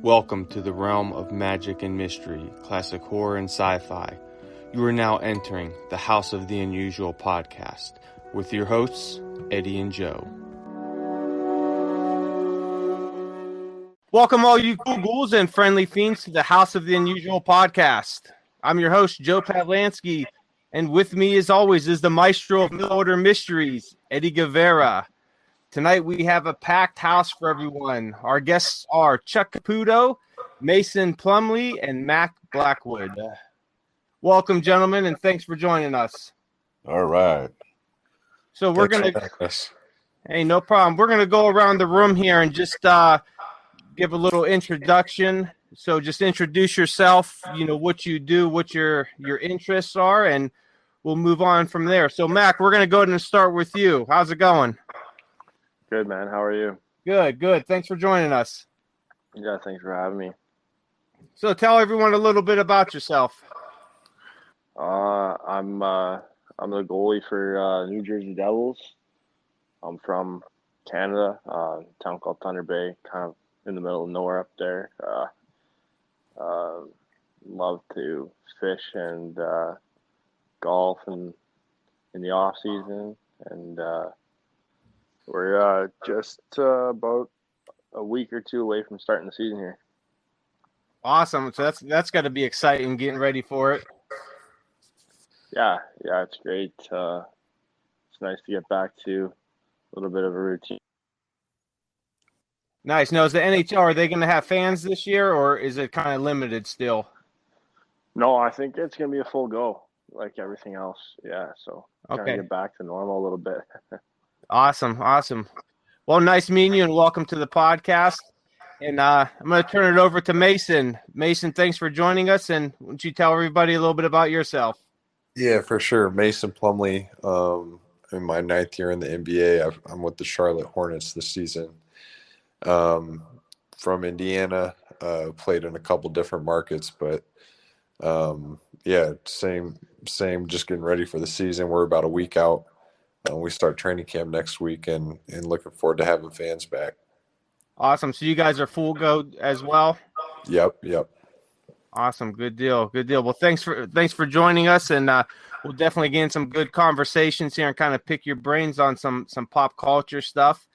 Welcome to the realm of magic and mystery, classic horror and sci-fi. You are now entering the House of the Unusual podcast with your hosts, Eddie and Joe. Welcome all you cool ghouls and friendly fiends to the House of the Unusual podcast. I'm your host, Joe Pavlansky, and with me as always is the maestro of middle-order mysteries, Eddie Guevara. Tonight we have a packed house for everyone. Our guests are Chuck Caputo, Mason Plumlee, and Mac Blackwood. Welcome, gentlemen, and thanks for joining us. All right. So we're going to – hey, no problem. We're going to go around the room here and just give a little introduction. So just introduce yourself, you know, what you do, what your interests are, and we'll move on from there. So, Mac, we're going to go ahead and start with you. How's it going? Good, man. How are you? Good. Thanks for joining us. Yeah, thanks for having me. So tell everyone a little bit about yourself. I'm the goalie for New Jersey Devils. I'm from Canada, a town called Thunder Bay, kind of in the middle of nowhere up there. Love to fish and golf in the off season, and we're just about a week or two away from starting the season here. Awesome. So that's got to be exciting, getting ready for it. Yeah, it's great. It's nice to get back to a little bit of a routine. Nice. Now, is the NHL, are they going to have fans this year, or is it kind of limited still? No, I think it's going to be a full go, like everything else. Yeah, so trying to get back to normal a little bit. Awesome. Well, nice meeting you, and welcome to the podcast. And I'm going to turn it over to Mason. Mason, thanks for joining us, and why don't you tell everybody a little bit about yourself? Yeah, for sure. Mason Plumlee. In my 9th year in the NBA, I'm with the Charlotte Hornets this season. From Indiana, played in a couple different markets, but same. Just getting ready for the season. We're about a week out. We start training camp next week, and looking forward to having fans back. Awesome. So you guys are full go as well? Yep. Awesome. Good deal. Well, thanks for joining us, and we'll definitely get in some good conversations here and kind of pick your brains on some pop culture stuff.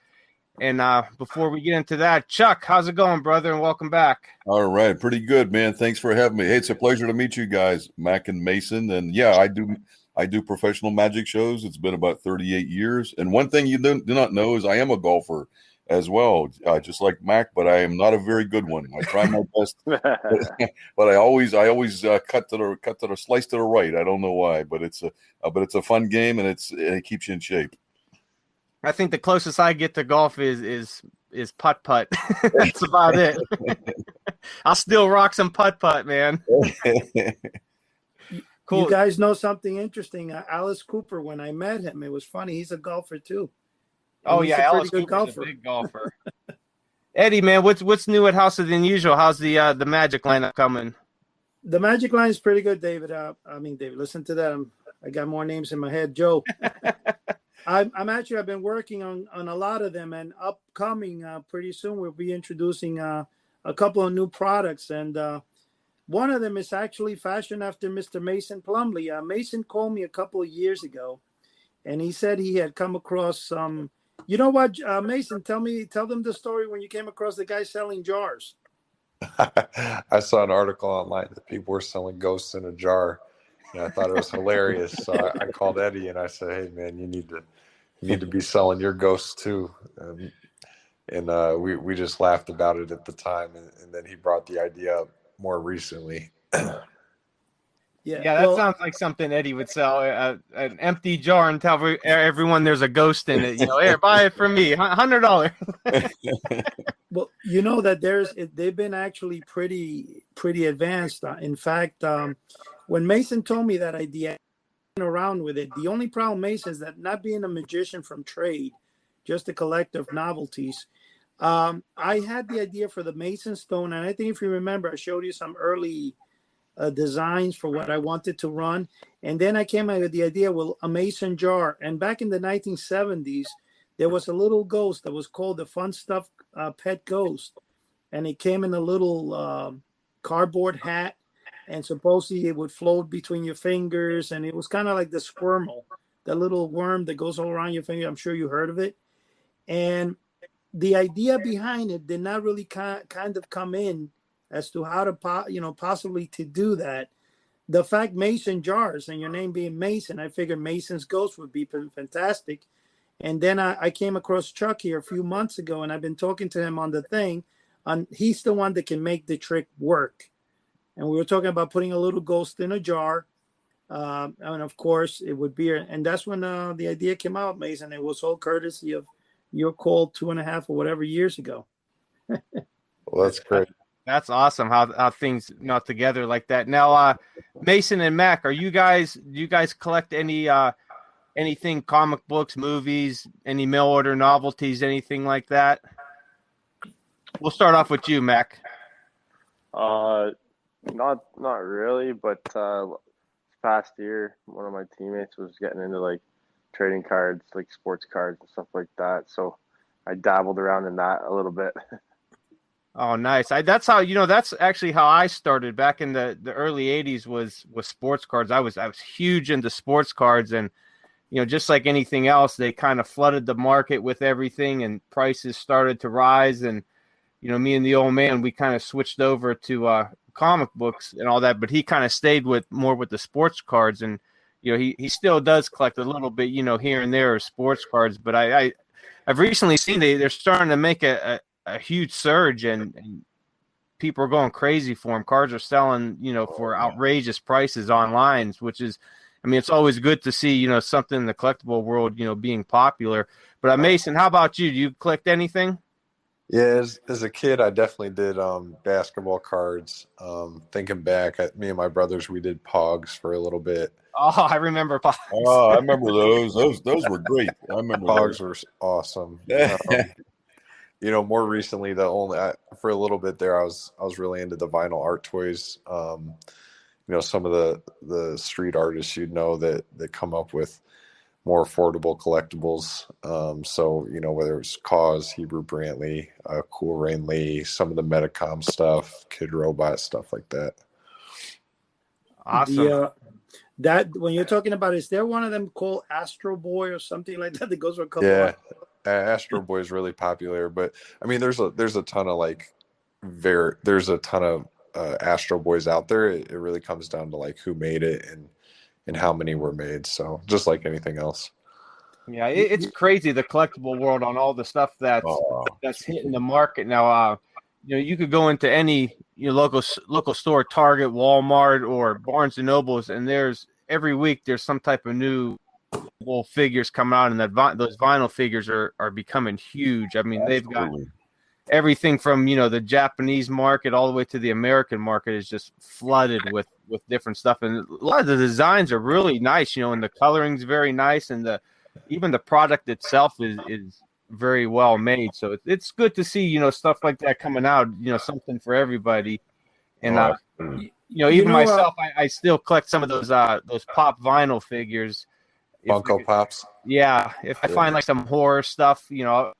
And before we get into that, Chuck, how's it going, brother? And welcome back. All right. Pretty good, man. Thanks for having me. Hey, it's a pleasure to meet you guys, Mac and Mason. And yeah, I do professional magic shows. It's been about 38 years. And one thing you do not know is I am a golfer as well, just like Mac, but I am not a very good one. I try my best, but I always cut to the slice to the right. I don't know why, but it's a fun game, and it keeps you in shape. I think the closest I get to golf is putt. That's about it. I'll still rock some putt, man. Cool. You guys know something interesting? Alice Cooper, when I met him, it was funny. He's a golfer too. Oh yeah, Alice Cooper's a big golfer. Eddie, man, what's new at House of the Unusual? How's the Magic lineup coming? The Magic line is pretty good, David. David, listen to that. I got more names in my head, Joe. I've been working on a lot of them, and upcoming pretty soon we'll be introducing a couple of new products, and one of them is actually fashioned after Mr. Mason Plumlee. Mason called me a couple of years ago, and he said he had come across some. You know what, Mason? Tell them the story when you came across the guy selling jars. I saw an article online that people were selling ghosts in a jar, and I thought it was hilarious. So I called Eddie and I said, "Hey, man, you need to be selling your ghosts too." And we just laughed about it at the time, and then he brought the idea up more recently. Yeah, that sounds like something Eddie would sell, an empty jar, and tell everyone there's a ghost in it. You know, here, buy it for me, $100. Well, you know that they've been actually pretty advanced. In fact, when Mason told me that idea, I went around with it. The only problem, Mason, is that not being a magician from trade, just a collector of novelties. I had the idea for the Mason stone, and I think if you remember, I showed you some early designs for what I wanted to run. And then I came up with the idea, well, a mason jar. And back in the 1970s, there was a little ghost that was called the Fun Stuff Pet Ghost. and it came in a little cardboard hat, and supposedly it would float between your fingers, and it was kind of like the squirmel, the little worm that goes all around your finger. I'm sure you heard of it. And the idea behind it did not really kind of come in as to how to possibly to do that. The fact Mason jars and your name being Mason, I figured Mason's ghost would be fantastic. And then I came across Chuck here a few months ago, and I've been talking to him on the thing. He's the one that can make the trick work. And we were talking about putting a little ghost in a jar. And of course, it would be, and that's when the idea came out, Mason. It was all courtesy of your call 2.5 or whatever years ago. Well, that's great. That's awesome how things not together like that. Now, Mason and Mac, do you guys collect anything, comic books, movies, any mail order novelties, anything like that? We'll start off with you, Mac. Not really, but this past year, one of my teammates was getting into like trading cards, like sports cards and stuff like that. So I dabbled around in that a little bit. Oh, nice. That's actually how I started back in the early 80s was sports cards. I was huge into sports cards, and just like anything else, they kind of flooded the market with everything, and prices started to rise. And me and the old man, we kind of switched over to comic books and all that, but he kind of stayed more with the sports cards. And he still does collect a little bit, here and there of sports cards. But I've recently seen they're starting to make a huge surge, and people are going crazy for them. Cards are selling, for outrageous prices online, which is, it's always good to see, something in the collectible world, being popular. But Mason, how about you? Do you collect anything? Yeah, as a kid, I definitely did basketball cards. Thinking back, me and my brothers, we did Pogs for a little bit. Oh, I remember Pogs. Oh, I remember those. Those were great. I remember Pogs were awesome. More recently, for a little bit there, I was really into the vinyl art toys. Some of the street artists that come up with more affordable collectibles. So whether it's Cause, Hebrew Brantley, Cool Rain Lee, some of the Metacom stuff, Kid Robot, stuff like that. Awesome. That when you're talking about, is there one of them called Astro Boy or something like that goes for a couple? Yeah. Astro Boy is really popular, but there's a ton of Astro Boys out there. It really comes down to like who made it and how many were made. So just like anything else. Yeah, it's crazy, the collectible world, on all the stuff that's hitting the market now. You could go into any local store, Target, Walmart, or Barnes and Nobles, and every week there's some type of new figures come out, and those vinyl figures are becoming huge. They've got everything from the Japanese market all the way to the American market is just flooded with different stuff, and a lot of the designs are really nice, and the coloring's very nice, and even the product itself is very well made. So it's good to see stuff like that coming out, something for everybody. And even myself, I still collect some of those pop vinyl figures. Funko Pops. Yeah, if I find like some horror stuff, I'll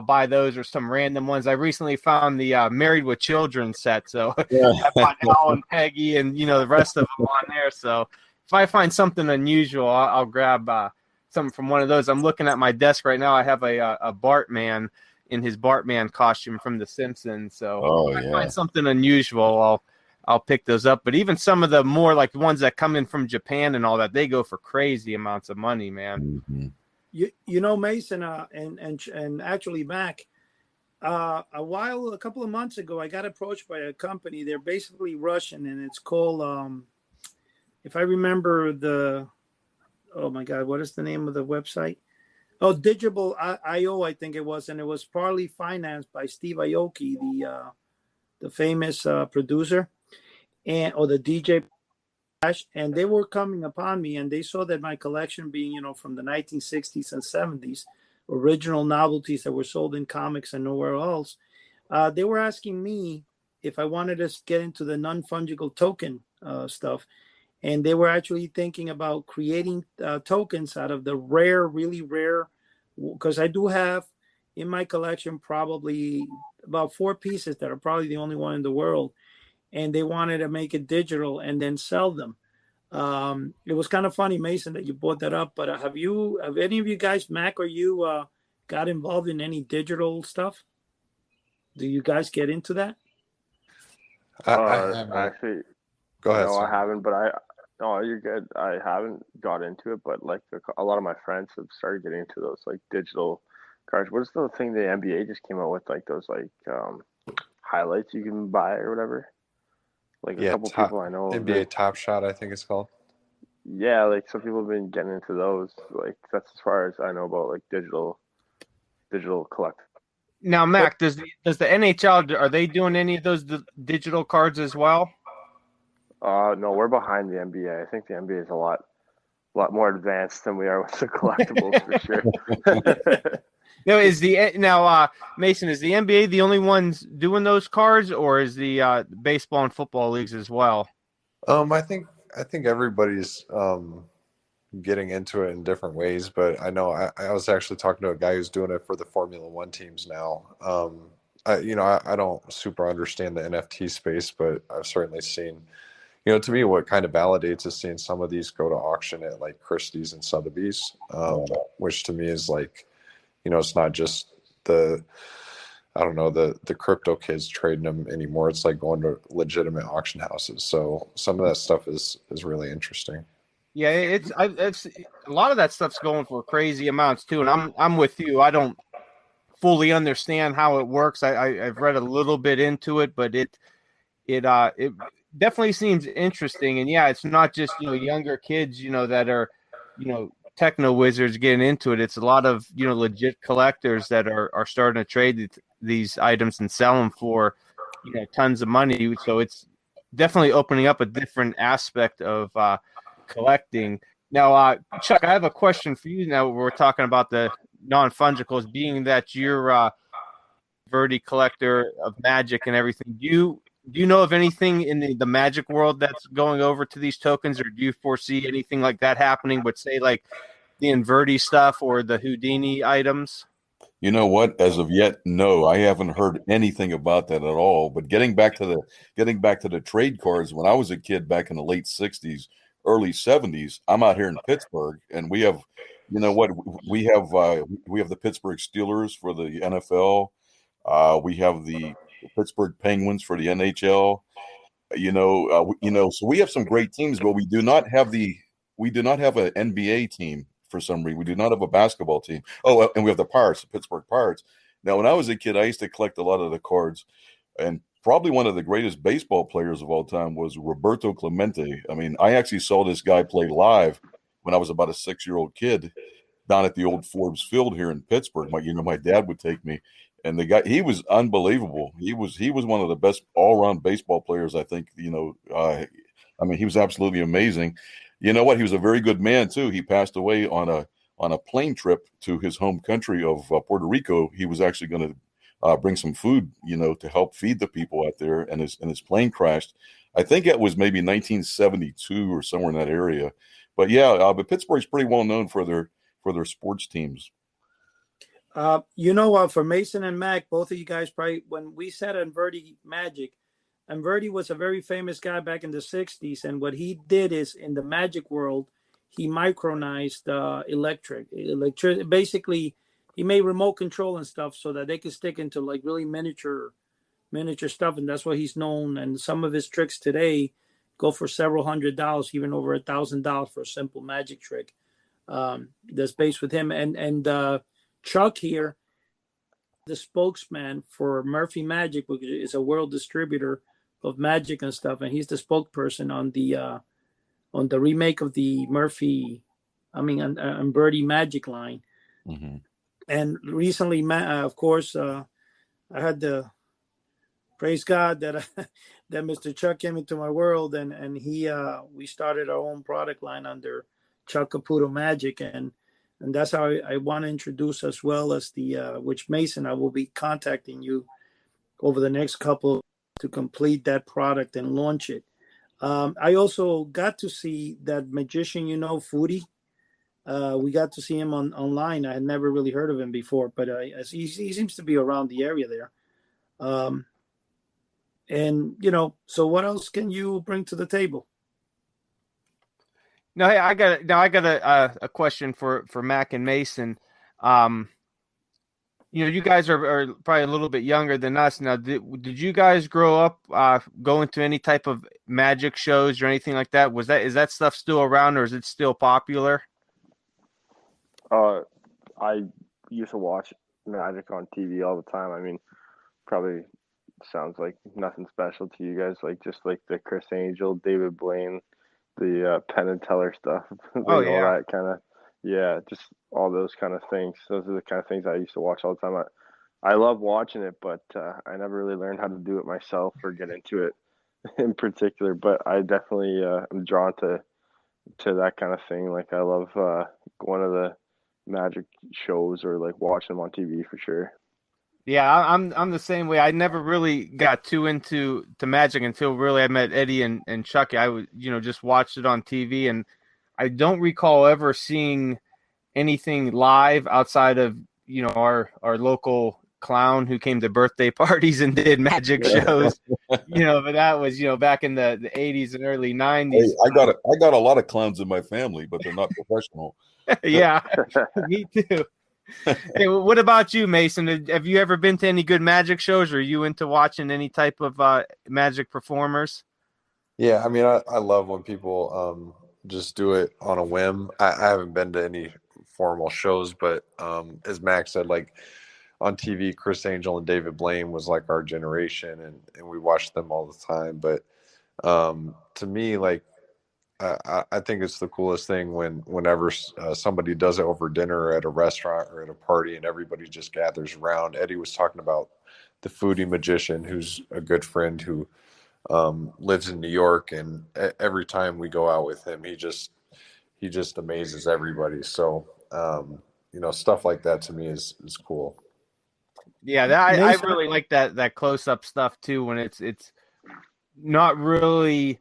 buy those, or some random ones. I recently found the Married with Children set, so I bought Al and Peggy and the rest of them on there. So if I find something unusual, I'll grab something from one of those. I'm looking at my desk right now. I have a Bartman in his Bartman costume from The Simpsons. So if I find something unusual, I'll pick those up. But even some of the more like ones that come in from Japan and all that, they go for crazy amounts of money, man. Mm-hmm. Mason, and actually Mac, a couple of months ago, I got approached by a company. They're basically Russian, and it's called, if I remember oh my God, what is the name of the website? Oh, Digital IO, I think it was, and it was partly financed by Steve Aoki, the famous producer, or the DJ, and they were coming upon me, and they saw that my collection being, from the 1960s and 70s, original novelties that were sold in comics and nowhere else. They were asking me if I wanted to get into the non-fungible token stuff, and they were actually thinking about creating tokens out of the really rare, because I do have in my collection probably about 4 pieces that are probably the only one in the world, and they wanted to make it digital and then sell them. It was kind of funny, Mason, that you brought that up. But have any of you guys, Mac or you, got involved in any digital stuff? Do you guys get into that? I haven't. Actually, Go ahead. no, I Sir. haven't. But no, you're good. I haven't got into it, but like a lot of my friends have started getting into those like digital cards. What's the thing the NBA just came out with? Like those like highlights you can buy or whatever. Like a couple people I know. NBA Top Shot, I think it's called. Yeah, like some people have been getting into those. Like that's as far as I know about like digital collect. Now, Mac, does the NHL, are they doing any of those digital cards as well? No, we're behind the NBA. I think the NBA is a lot more advanced than we are with the collectibles for sure. No, Mason, is the NBA the only ones doing those cards, or is the baseball and football leagues as well? I think everybody's getting into it in different ways, but I know I was actually talking to a guy who's doing it for the Formula One teams now. I don't super understand the NFT space, but I've certainly seen, to me, what kind of validates is seeing some of these go to auction at like Christie's and Sotheby's, which to me is like, it's not just the crypto kids trading them anymore. It's like going to legitimate auction houses. So some of that stuff is really interesting. Yeah, it's a lot of that stuff's going for crazy amounts too. And I'm with you. I don't fully understand how it works. I've read a little bit into it, but it definitely seems interesting. And yeah, it's not just younger kids that are techno wizards getting into it. It's a lot of legit collectors that are starting to trade these items and sell them for tons of money. So it's definitely opening up a different aspect of collecting. Now, Chuck, I have a question for you. Now we're talking about the non-fungicals, being that you're a Verdi collector of Magic and everything. Do you know of anything in the Magic world that's going over to these tokens, or do you foresee anything like that happening with, say, like the Inverti stuff or the Houdini items? You know what? As of yet, no, I haven't heard anything about that at all. But getting back to the trade cards, when I was a kid back in the late '60s, early '70s, I'm out here in Pittsburgh, and we have, we have the Pittsburgh Steelers for the NFL. We have the Pittsburgh Penguins for the NHL. So we have some great teams, but we do not have an NBA team for some reason. We do not have a basketball team. Oh, and we have the Pittsburgh Pirates. Now, when I was a kid, I used to collect a lot of the cards, and probably one of the greatest baseball players of all time was Roberto Clemente. I mean, I actually saw this guy play live when I was about a 6-year-old kid down at the old Forbes Field here in Pittsburgh. My dad would take me, and the guy, he was unbelievable. He was one of the best all-around baseball players, I think. He was absolutely amazing. You know what? He was a very good man too. He passed away on a plane trip to his home country of Puerto Rico. He was actually going to bring some food, to help feed the people out there, and his plane crashed. I think it was maybe 1972 or somewhere in that area. But yeah, but Pittsburgh's pretty well known for their sports teams. For Mason and Mac, both of you guys probably, when we said Inverti Magic, Inverti was a very famous guy back in the 60s. And what he did is, in the Magic world, he micronized electric. Basically, he made remote control and stuff so that they could stick into like really miniature stuff. And that's what he's known. And some of his tricks today go for several $100, even over $1,000 for a simple magic trick that's based with him. And Chuck here, the spokesman for Murphy Magic, which is a world distributor of magic and stuff, and he's the spokesperson on the remake of the Birdie Magic line. Mm-hmm. And recently, of course, I had to praise God that that Mr. Chuck came into my world, and we started our own product line under Chuck Caputo Magic, and that's how I want to introduce, as well as which Mason, I will be contacting you over the next couple to complete that product and launch it. I also got to see that magician, Foodie, We got to see him online. I had never really heard of him before, but he seems to be around the area there. And so what else can you bring to the table? No, hey, I got a question for Mac and Mason. You guys are probably a little bit younger than us now. Did you guys grow up going to any type of magic shows or anything like that? Is that stuff still around, or is it still popular? I used to watch Magic on TV all the time. I mean, probably sounds like nothing special to you guys, like just like the Chris Angel, David Blaine, the Penn and Teller stuff, like Oh yeah. all that kind of, yeah, just all those kind of things. Those are the kind of things I used to watch all the time. I love watching it, but I never really learned how to do it myself or get into it in particular. But I definitely am drawn to that kind of thing. Like I love one of the Magic shows or like watching them on TV for sure. Yeah, I'm the same way. I never really got too into Magic until really I met Eddie and Chucky. I would just watched it on TV, and I don't recall ever seeing anything live outside of our local clown who came to birthday parties and did magic shows. But that was back in the 80s and early 90s. Hey, I got a lot of clowns in my family, but they're not professional. Yeah, me too. Hey, what about you, Mason? Have you ever been to any good magic shows, or are you into watching any type of magic performers? Yeah, I mean, I love when people just do it on a whim. I haven't been to any formal shows, but as Max said, like on TV, Chris Angel and David Blaine was like our generation, and we watched them all the time. But to me, like I think it's the coolest thing whenever somebody does it over dinner or at a restaurant or at a party and everybody just gathers around. Eddie was talking about the foodie magician, who's a good friend who lives in New York, and every time we go out with him, he just amazes everybody. So stuff like that to me is cool. Yeah, I really like that close up stuff too, when it's not really,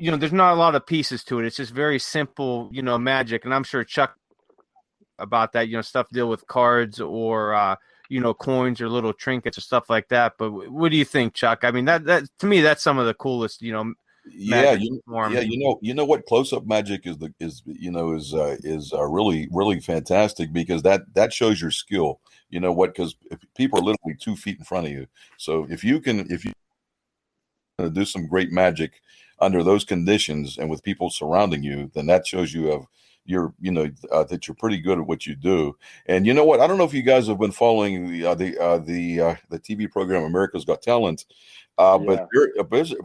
there's not a lot of pieces to it. It's just very simple, magic. And I'm sure Chuck about that, stuff deal with cards or coins or little trinkets or stuff like that. But what do you think, Chuck? I mean, that to me, that's some of the coolest, Yeah, you know what, close up magic is really really fantastic, because that shows your skill. You know what? Because people are literally 2 feet in front of you. So if you do some great magic under those conditions and with people surrounding you, then that shows that you're pretty good at what you do. And you know what? I don't know if you guys have been following the TV program America's Got Talent, but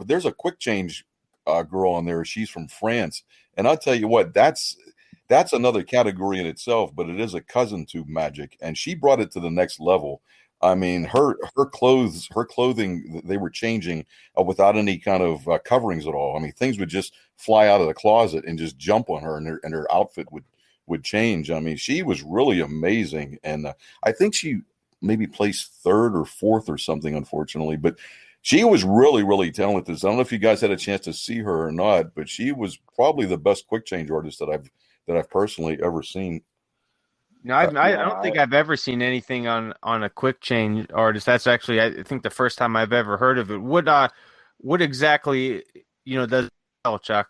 there's a quick change girl on there. She's from France, and I'll tell you what, that's another category in itself, but it is a cousin to magic, and she brought it to the next level. I mean, her clothing, they were changing without any kind of coverings at all. I mean, things would just fly out of the closet and just jump on her, and her outfit would change. I mean, she was really amazing, and I think she maybe placed third or fourth or something, unfortunately, but she was really, really talented. I don't know if you guys had a chance to see her or not, but she was probably the best quick change artist that I've personally ever seen. No, I don't think I've ever seen anything on a quick change artist. That's actually, I think, the first time I've ever heard of it. What exactly, does it tell, Chuck?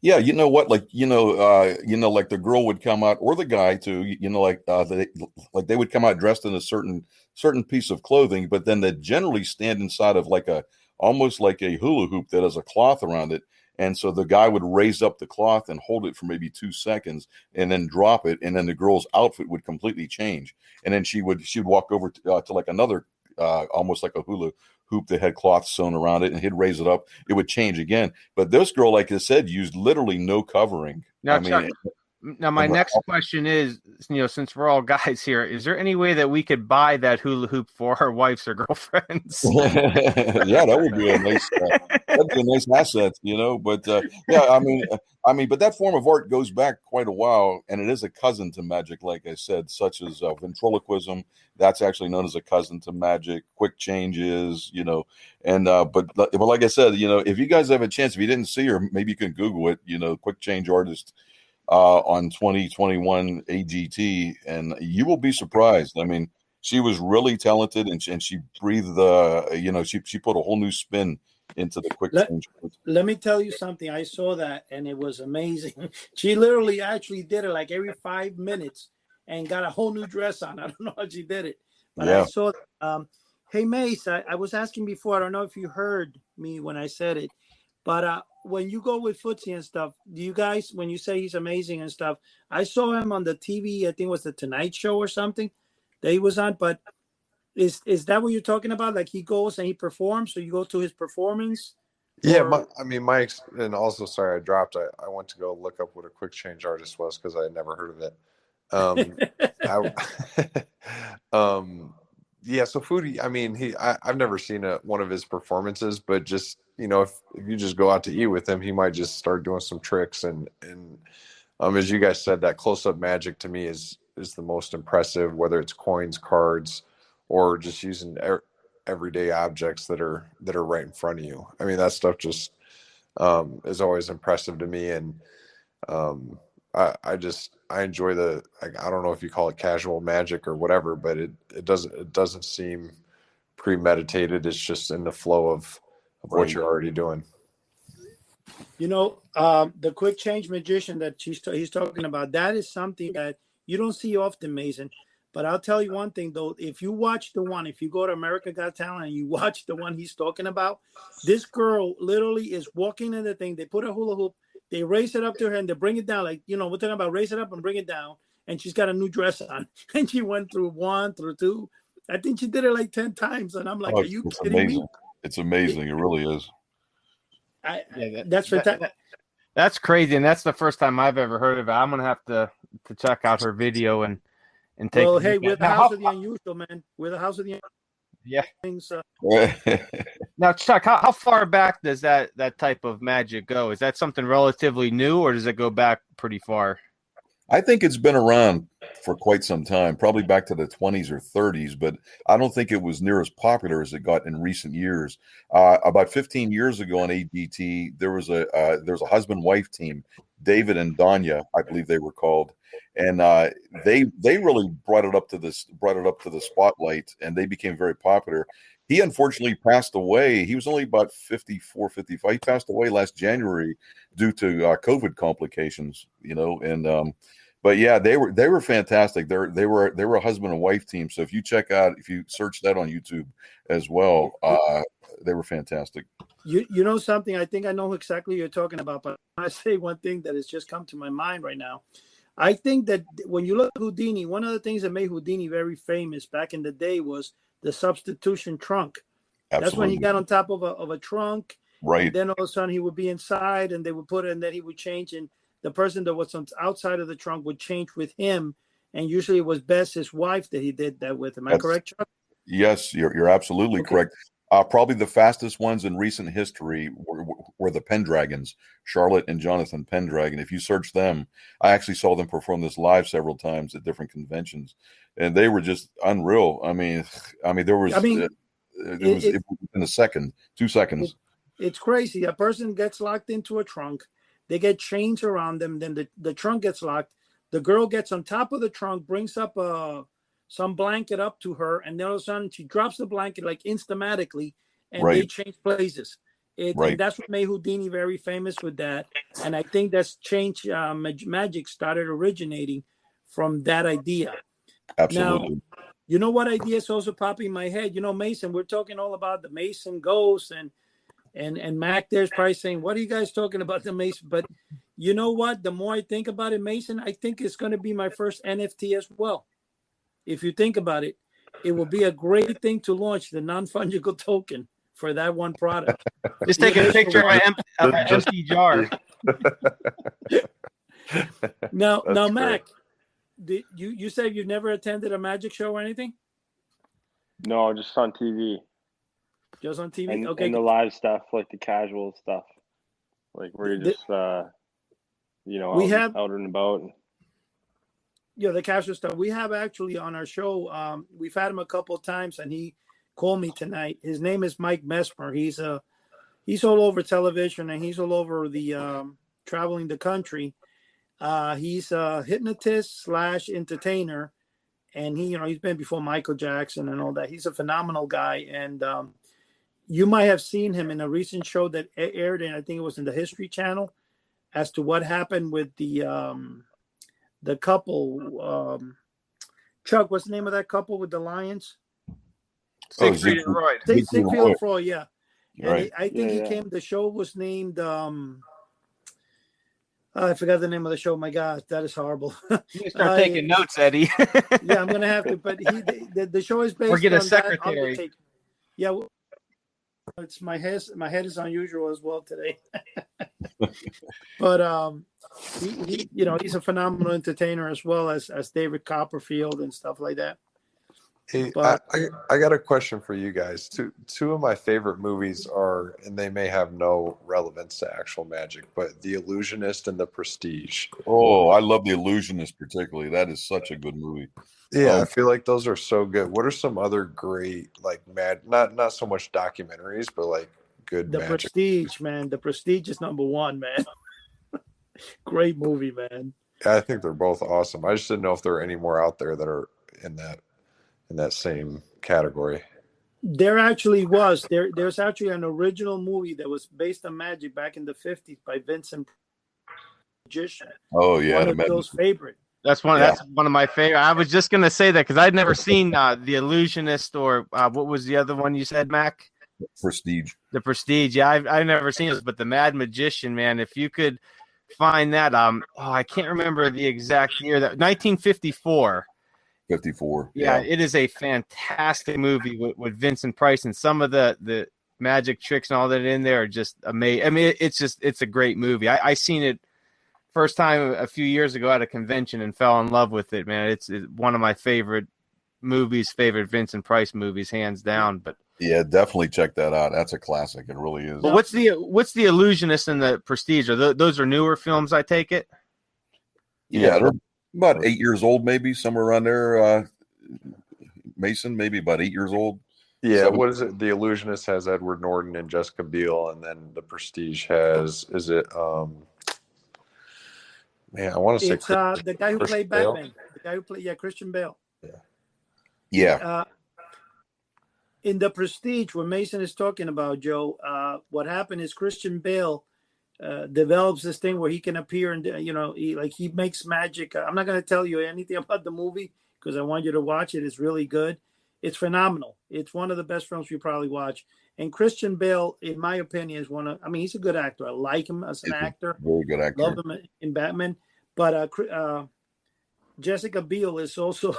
Yeah, you know what, like like the girl would come out, or the guy too, they would come out dressed in a certain piece of clothing, but then they generally stand inside of almost like a hula hoop that has a cloth around it. And so the guy would raise up the cloth and hold it for maybe 2 seconds and then drop it. And then the girl's outfit would completely change. And then she'd walk over to like another, almost like a hula hoop that had cloth sewn around it, and he'd raise it up. It would change again. But this girl, like I said, used literally no covering. Now, Chuck, my next question is, since we're all guys here, is there any way that we could buy that hula hoop for our wives or girlfriends? Yeah, that'd be a nice asset, But I mean, but that form of art goes back quite a while, and it is a cousin to magic, like I said, such as ventriloquism. That's actually known as a cousin to magic. Quick changes, and but like I said, if you guys have a chance, if you didn't see her, maybe you can Google it. Quick change artist. on 2021 AGT, and you will be surprised. I mean, she was really talented, and she breathed she put a whole new spin into the quick change. Let me tell you something. I saw that, and it was amazing. She literally actually did it like every 5 minutes and got a whole new dress on. I don't know how she did it, but Yeah. I saw hey, Mace, I was asking before. I don't know if you heard me when I said it, but when you go with footsie and stuff, do you guys, when you say he's amazing and stuff, I saw him on the TV, I think it was the Tonight Show or something that he was on, but is that what you're talking about? Like he goes and he performs, so you go to his performance? Yeah, and also, sorry, I dropped. I went to go look up what a quick change artist was because I had never heard of it. Yeah, so Foodie, I mean, I've never seen one of his performances, but just, if you just go out to eat with him, he might just start doing some tricks, and as you guys said, that close-up magic to me is the most impressive, whether it's coins, cards, or just using everyday objects that are right in front of you. I mean, that stuff just is always impressive to me, and I enjoy I don't know if you call it casual magic or whatever, but it doesn't seem premeditated. It's just in the flow of what you're already doing. The quick change magician that he's talking about, that is something that you don't see often, Mason. But I'll tell you one thing, though. If you go to America Got Talent and you watch the one he's talking about, this girl literally is walking in the thing. They put a hula hoop, they raise it up to her, and they bring it down. Like, we're talking about raise it up and bring it down. And she's got a new dress on. And she went through 1 through 2. I think she did it like 10 times. And I'm like, are you kidding me? It's amazing. It really is. That's fantastic. That's crazy. And that's the first time I've ever heard of it. I'm going to have to check out her video and take. Well, hey, we're the house of the unusual, man. We're the house of the things. Now, Chuck, how far back does that type of magic go? Is that something relatively new, or does it go back pretty far? I think it's been around for quite some time, probably back to the 20s or 30s, but I don't think it was near as popular as it got in recent years. About 15 years ago on ADT, there was a husband-wife team, David and Danya, I believe they were called, and they really brought it up to the spotlight, and they became very popular. He unfortunately passed away. He was only about 54, 55. He passed away last January due to COVID complications, but yeah, they were fantastic. They were a husband and wife team. So if you search that on YouTube as well, they were fantastic. You know something? I think I know exactly what you're talking about, but I say one thing that has just come to my mind right now. I think that when you look at Houdini, one of the things that made Houdini very famous back in the day was the substitution trunk. Absolutely. That's when he got on top of a trunk. Right. And then all of a sudden he would be inside, and they would put it, and then he would change, and the person that was on outside of the trunk would change with him. And usually it was best his wife that he did that with. Am I correct, Chuck? Yes, you're absolutely correct. Probably the fastest ones in recent history were the Pendragons, Charlotte and Jonathan Pendragon. If you search them, I actually saw them perform this live several times at different conventions, and they were just unreal. I mean, it was in a second, 2 seconds. It's crazy. A person gets locked into a trunk. They get chains around them. Then the trunk gets locked. The girl gets on top of the trunk, brings up some blanket up to her, and then all of a sudden she drops the blanket like instamatically, and they change places. And that's what made Houdini very famous with that. And I think that's changed. Magic started originating from that idea. Absolutely. Now, you know what idea is also popping in my head? Mason, we're talking all about the Mason ghosts, and Mac there's probably saying, what are you guys talking about the Mason? But you know what? The more I think about it, Mason, I think it's going to be my first NFT as well. If you think about it, it will be a great thing to launch the non-fungible token for that one product. Just take a picture of an empty jar. Now, Mac, you said you've never attended a magic show or anything? No, just on TV. Just on TV? And, okay. And the live stuff, like the casual stuff. Like where you just, out and about. Yeah, the casual stuff. We have actually on our show, we've had him a couple of times, and he called me tonight. His name is Mike Mesmer. He's all over television, and he's all over the traveling the country. He's a hypnotist slash entertainer, and he's been before Michael Jackson and all that. He's a phenomenal guy, and you might have seen him in a recent show that aired, and I think it was in the History Channel, as to what happened with the couple. Chuck, what's the name of that couple with the Lions? Siegfried and Roy. Siegfried and Roy, yeah. Right. And I think the show was named. I forgot the name of the show. My God, that is horrible. You start taking notes, Eddie. Yeah, I'm gonna have to. But the show is based. Or get a on secretary. That. Yeah, well, it's my head. My head is unusual as well today. But he's a phenomenal entertainer as well as David Copperfield and stuff like that. Hey, But I got a question for you guys. Two of my favorite movies are, and they may have no relevance to actual magic, but The Illusionist and The Prestige. Oh, I love The Illusionist particularly. That is such a good movie. Yeah, I feel like those are so good. What are some other great, like, not so much documentaries, but like good The magic? Prestige, man. The Prestige is number one, man. Great movie, man. I think they're both awesome. I just didn't know if there are any more out there that are in that same category. There actually was. There's actually an original movie that was based on magic back in the 50s by Vincent Magician. Oh yeah, One of those favorite. That's one of my favorite. I was just gonna say that because I'd never seen The Illusionist or what was the other one you said, Mac? Prestige. The Prestige. Yeah, I've never seen this, but The Mad Magician, man. If you could find that, I can't remember the exact year. That 1954. 54. Yeah, it is a fantastic movie with Vincent Price, and some of the magic tricks and all that in there are just amazing. I mean, it's a great movie. I seen it first time a few years ago at a convention and fell in love with it, man. It's one of my favorite favorite Vincent Price movies, hands down. But yeah, definitely check that out. That's a classic. It really is. But what's the Illusionist and the Prestige? Those are newer films, I take it? Yeah, they're about 8 years old, maybe somewhere around there. Mason, maybe about 8 years old. Yeah, 7. what is it? The Illusionist has Edward Norton and Jessica Biel, and then The Prestige has I want to say It's the guy who played Bale? Batman. The guy who played Christian Bale. Yeah. In The Prestige, what Mason is talking about, Joe, what happened is Christian Bale develops this thing where he can appear and he makes magic. I'm not going to tell you anything about the movie because I want you to watch it. It's really good. It's phenomenal. It's one of the best films you probably watch. And Christian Bale, in my opinion, is he's a good actor. I like him as an actor. Very good actor. Love him in Batman. But Jessica Biel is also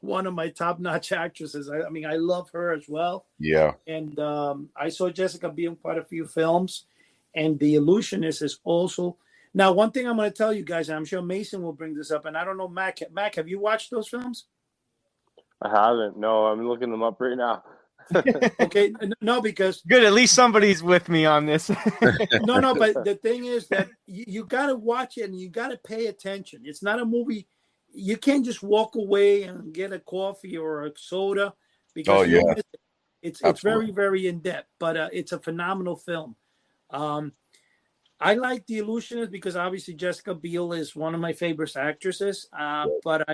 one of my top-notch actresses. I mean, I love her as well. Yeah. And I saw Jessica Biel in quite a few films. And The Illusionist is also. Now, one thing I'm going to tell you guys, and I'm sure Mason will bring this up, and I don't know, Mac, have you watched those films? I haven't. No, I'm looking them up right now. Okay, no, because good. At least somebody's with me on this. no. But the thing is that you got to watch it and you got to pay attention. It's not a movie. You can't just walk away and get a coffee or a soda because it's very, very in depth. But it's a phenomenal film. I like The Illusionist because obviously Jessica Biel is one of my favorite actresses. But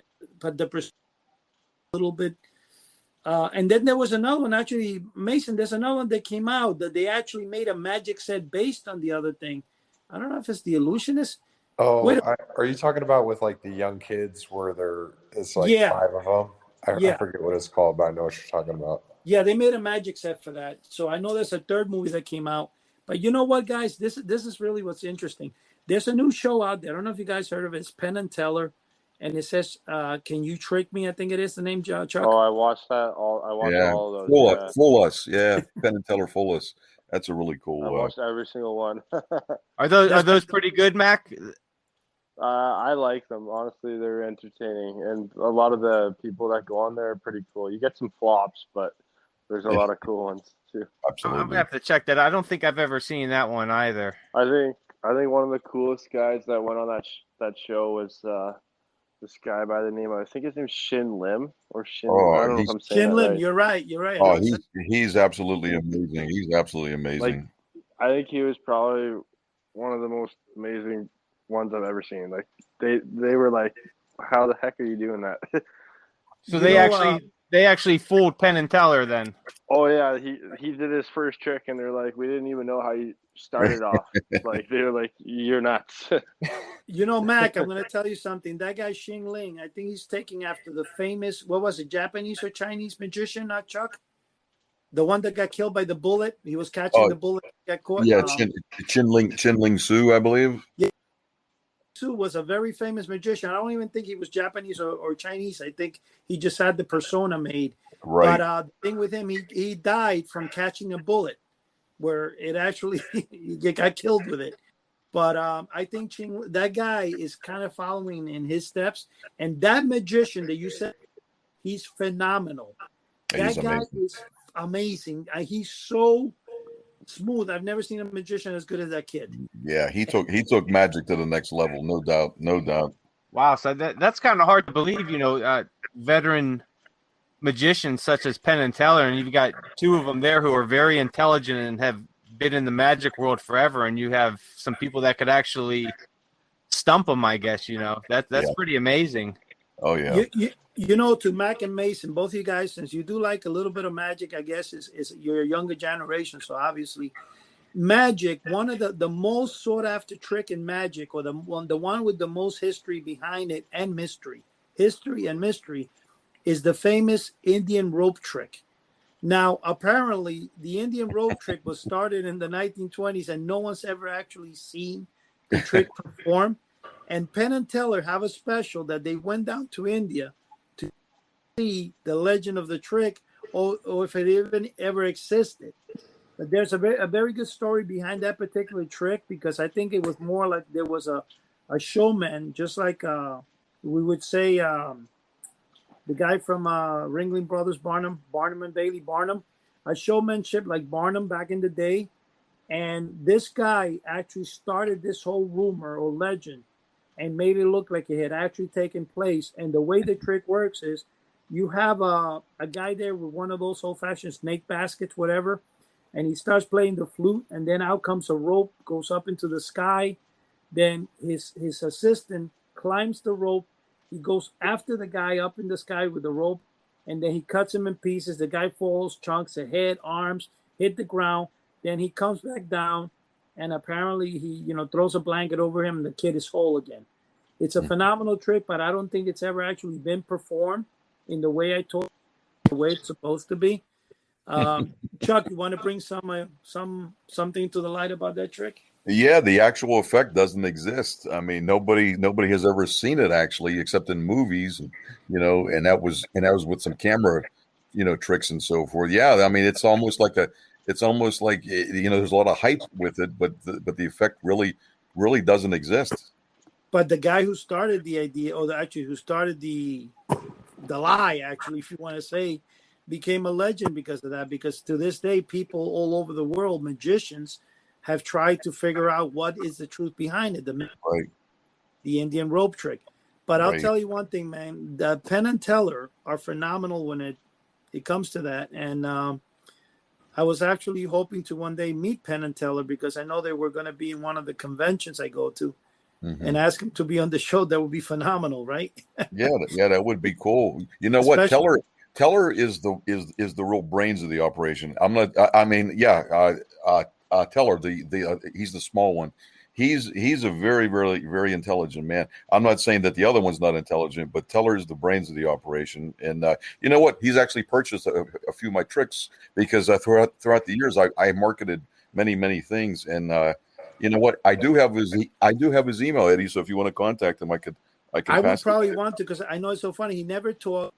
the little bit. And then there was another one, actually, Mason, there's another one that came out that they actually made a magic set based on the other thing. I don't know if it's The Illusionist. Oh, are you talking about with like the young kids where it's like 5 of them? I forget what it's called, but I know what you're talking about. Yeah, they made a magic set for that. So I know there's a third movie that came out. But you know what, guys? This is really what's interesting. There's a new show out there. I don't know if you guys heard of it. It's Penn and Teller. And it says, "Can you trick me?" I think it is the name, Chuck. Oh, I watched that. I watched all of those. Fool Us. Yeah, Penn and Teller Fool Us. That's a really cool. I watched every single one. Are those pretty good, Mac? I like them. Honestly, they're entertaining, and a lot of the people that go on there are pretty cool. You get some flops, but there's a lot of cool ones too. Absolutely. I'm gonna have to check that. I don't think I've ever seen that one either. I think one of the coolest guys that went on that show was this guy by the name, I think his name's Shin Lim or Shin. Oh, I don't know if I'm saying Shin Lim. right. You're right. Oh, he's absolutely amazing. He's absolutely amazing. Like, I think he was probably one of the most amazing ones I've ever seen. Like, they were like, "How the heck are you doing that?" So they actually fooled Penn and Teller then. Oh yeah, he did his first trick, and they're like, "We didn't even know how you started off." Like they were like, "You're nuts." Mac, I'm going to tell you something. That guy Xing Ling, I think he's taking after the famous, what was it, Japanese or Chinese magician, not Chuck? The one that got killed by the bullet. He was catching the bullet, got caught. Yeah, Chin Ling Su, I believe. Yeah, Su was a very famous magician. I don't even think he was Japanese or Chinese. I think he just had the persona made. Right. But the thing with him, he died from catching a bullet, where it actually he got killed with it. But I think that guy is kind of following in his steps. And that magician that you said, he's phenomenal. That guy is amazing. He's so smooth. I've never seen a magician as good as that kid. Yeah, he took magic to the next level, no doubt. Wow, so that's kind of hard to believe, veteran magicians such as Penn and Teller, and you've got two of them there who are very intelligent and have been in the magic world forever, and you have some people that could actually stump them, I guess. That's pretty amazing. Oh yeah. To Mac and Mason, both of you guys, since you do like a little bit of magic, I guess is you're a younger generation, so obviously magic, one of the most sought after trick in magic, or the one with the most history behind it and mystery, is the famous Indian rope trick. Now, apparently, the Indian rope trick was started in the 1920s, and no one's ever actually seen the trick perform. And Penn and Teller have a special that they went down to India to see the legend of the trick, or if it even ever existed. But there's a very good story behind that particular trick, because I think it was more like there was a showman, just like we would say the guy from Ringling Brothers, Barnum and Bailey Barnum, a showmanship like Barnum back in the day. And this guy actually started this whole rumor or legend and made it look like it had actually taken place. And the way the trick works is you have a guy there with one of those old-fashioned snake baskets, whatever, and he starts playing the flute, and then out comes a rope, goes up into the sky. Then his assistant climbs the rope. He goes after the guy up in the sky with the rope, and then he cuts him in pieces. The guy falls, chunks, the head, arms, hit the ground. Then he comes back down, and apparently he, throws a blanket over him, and the kid is whole again. It's a phenomenal trick, but I don't think it's ever actually been performed in the way the way it's supposed to be. Chuck, you want to bring something to the light about that trick? Yeah, the actual effect doesn't exist. I mean, nobody has ever seen it actually, except in movies, and that was with some camera, tricks and so forth. Yeah, I mean, it's almost like there's a lot of hype with it, but the effect really doesn't exist. But the guy who started the idea, who started the lie, actually, if you want to say, became a legend because of that. Because to this day, people all over the world, magicians, have tried to figure out what is the truth behind it, the Indian rope trick. But I'll tell you one thing, man, the Penn and Teller are phenomenal when it comes to that. And I was actually hoping to one day meet Penn and Teller, because I know they were going to be in one of the conventions I go to, and ask him to be on the show. That would be phenomenal, right? yeah, that would be cool. You know what, Teller is the real brains of the operation. Teller, he's the small one. He's a very, very, very intelligent man. I'm not saying that the other one's not intelligent, but Teller is the brains of the operation. And you know what? He's actually purchased a few of my tricks, because throughout the years I marketed many things. And you know what? I do have his email, Eddie. So if you want to contact him, I would probably want to, because I know it's so funny. He never talks.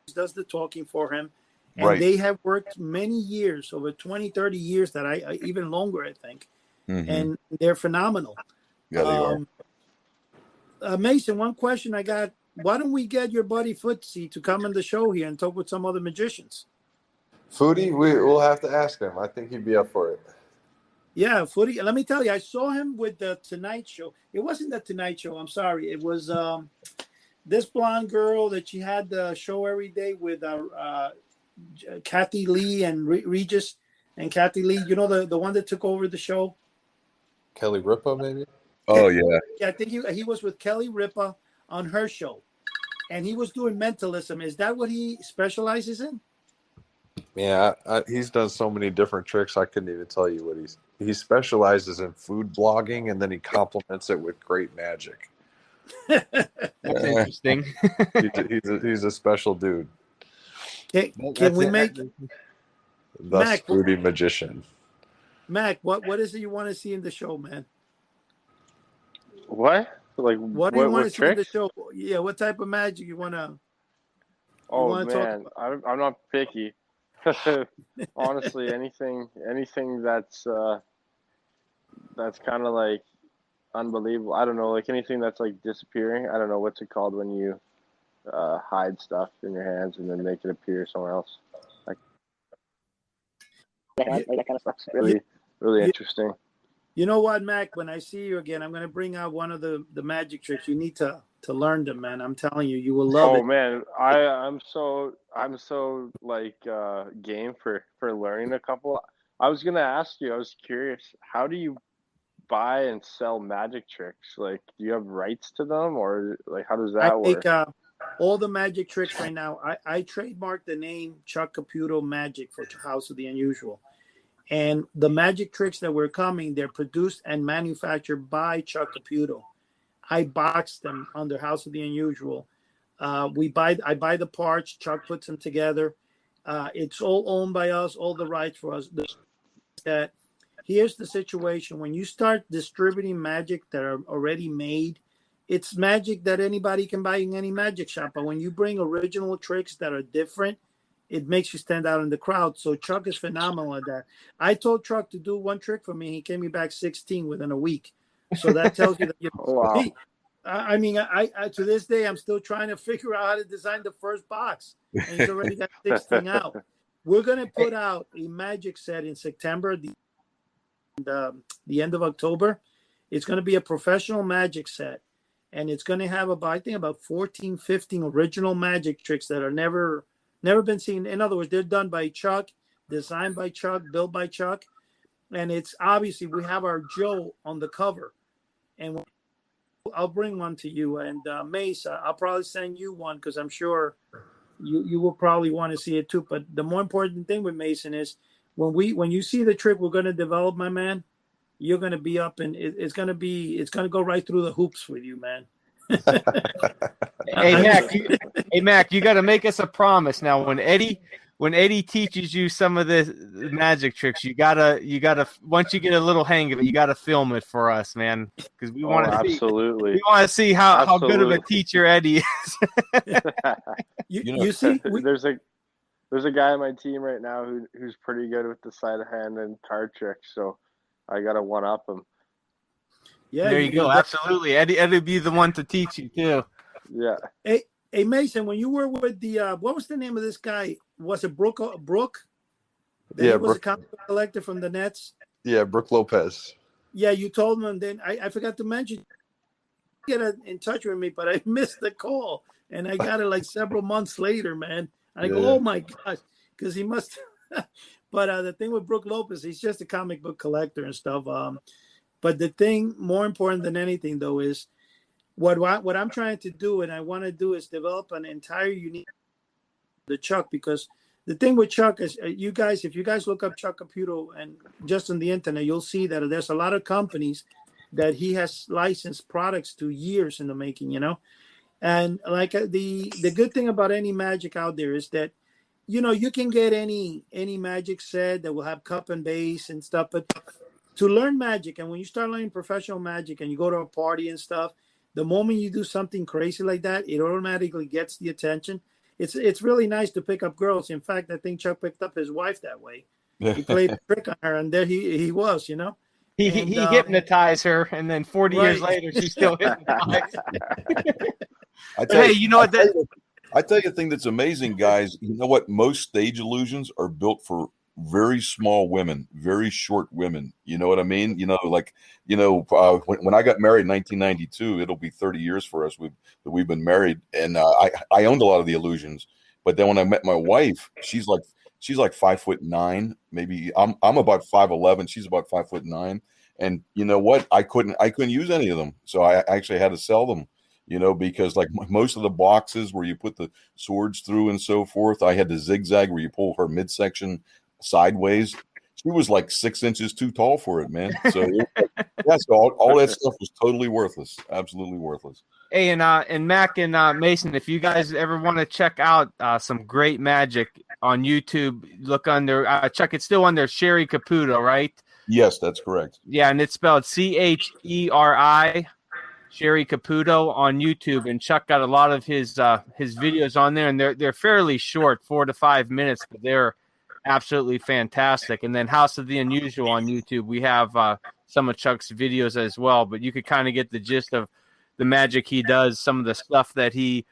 He does the talking for him. And they have worked many years, over 20, 30 years, that I even longer, I think. And they're phenomenal. Yeah, they are. Mason, one question I got. Why don't we get your buddy Footsie to come on the show here and talk with some other magicians? Foodie, we'll have to ask him. I think he'd be up for it. Yeah, Foodie. Let me tell you, I saw him with the Tonight Show. It wasn't the Tonight Show. I'm sorry. It was this blonde girl that she had the show every day with Kathy Lee and Regis and Kathy Lee. You know, the one that took over the show? Kelly Ripa, maybe? Oh yeah. Yeah, I think he was with Kelly Ripa on her show, and he was doing mentalism. Is that what he specializes in? Yeah, he's done so many different tricks. I couldn't even tell you what he specializes in food blogging, and then he complements it with great magic. That's interesting. He's a special dude. Can we make The Mac, foodie magician. Mac, what is it you want to see in the show, man? What? Like What do you want to see in the tricks? show? Yeah, what type of magic you want to? Oh talk man, I'm not picky. Honestly, anything that's kind of like unbelievable. I don't know, like anything that's like disappearing. I don't know what's it called when you hide stuff in your hands and then make it appear somewhere else. Like that kind of stuff's really interesting. You know what, Mac? When I see you again, I'm going to bring out one of the magic tricks. You need to learn them, man. I'm telling you, you will love it. Oh man, I'm so like game for learning a couple. I was gonna ask you. I was curious. How do you buy and sell magic tricks? Like, do you have rights to them, or like how does that work? All the magic tricks right now. I trademarked the name Chuck Caputo Magic for House of the Unusual. And the magic tricks that were coming, they're produced and manufactured by Chuck Caputo. I boxed them under House of the Unusual. I buy the parts. Chuck puts them together. It's all owned by us, all the rights for us. Here's the situation. When you start distributing magic that are already made, it's magic that anybody can buy in any magic shop. But when you bring original tricks that are different, it makes you stand out in the crowd. So Chuck is phenomenal at that. I told Chuck to do one trick for me. He came me back 16 within a week. So that tells you that Wow. I mean, I to this day, I'm still trying to figure out how to design the first box. And he's already got 16 out. We're going to put out a magic set in September, the end of October. It's going to be a professional magic set. And it's going to have about 14, 15 original magic tricks that are never been seen. In other words, they're done by Chuck, designed by Chuck, built by Chuck. And it's obviously, we have our Joe on the cover. And I'll bring one to you. And Mace, I'll probably send you one because I'm sure you will probably want to see it too. But the more important thing with Mason is when you see the trick we're going to develop, my man, you're going to be up and it's going to go right through the hoops with you, man. Hey Mac, you got to make us a promise now. When Eddie teaches you some of the magic tricks, you gotta once you get a little hang of it, you gotta film it for us, man, because we want to absolutely. We want to see how good of a teacher Eddie is. you see, there's a guy on my team right now who's pretty good with the sleight of hand and card tricks, so I gotta one up him. Yeah, there you go. Absolutely, Eddie would be the one to teach you too. Yeah. Hey Mason, when you were with the what was the name of this guy? Was it Brooke? Yeah, he was a comic book collector from the Nets. Yeah, Brooke Lopez. Yeah, you told him, and then I forgot to mention get in touch with me, but I missed the call, and I got it like several months later, man. I go, oh my gosh, because he must. But the thing with Brooke Lopez, he's just a comic book collector and stuff. But the thing more important than anything, though, is what I'm trying to do, and I want to do, is develop an entire unique the Chuck, because the thing with Chuck is if you guys look up Chuck Caputo and just on the internet, you'll see that there's a lot of companies that he has licensed products to years in the making, you know. And like the good thing about any magic out there is that, you know, you can get any magic set that will have cup and base and stuff, but to learn magic, and when you start learning professional magic and you go to a party and stuff, the moment you do something crazy like that, it automatically gets the attention. It's really nice to pick up girls. In fact, I think Chuck picked up his wife that way. He played a trick on her, and there he was, you know. He hypnotized her, and then 40 years later, she's still hypnotized. You know what? I tell you a thing that's amazing, guys. You know what? Most stage illusions are built for very small women, very short women. You know what I mean? You know, like, you know, when I got married in 1992, it'll be 30 years for us that we've been married, and I owned a lot of the illusions. But then when I met my wife, she's like 5'9", maybe. I'm about 5'11", she's about 5'9", And you know what? I couldn't use any of them. So I actually had to sell them, because like most of the boxes where you put the swords through and so forth, I had the zigzag where you pull her midsection sideways. She was like 6 inches too tall for it, man. So so all that stuff was totally worthless. Absolutely worthless. Hey, and Mac and Mason, if you guys ever want to check out some great magic on YouTube, look under Chuck. It's still under Sherry Caputo, right? Yes, that's correct. Yeah, and it's spelled Cheri, Sherry Caputo on YouTube. And Chuck got a lot of his videos on there, and they're fairly short, 4 to 5 minutes, but they're absolutely fantastic. And then House of the Unusual on YouTube, we have some of Chuck's videos as well. But you could kind of get the gist of the magic he does, some of the stuff that he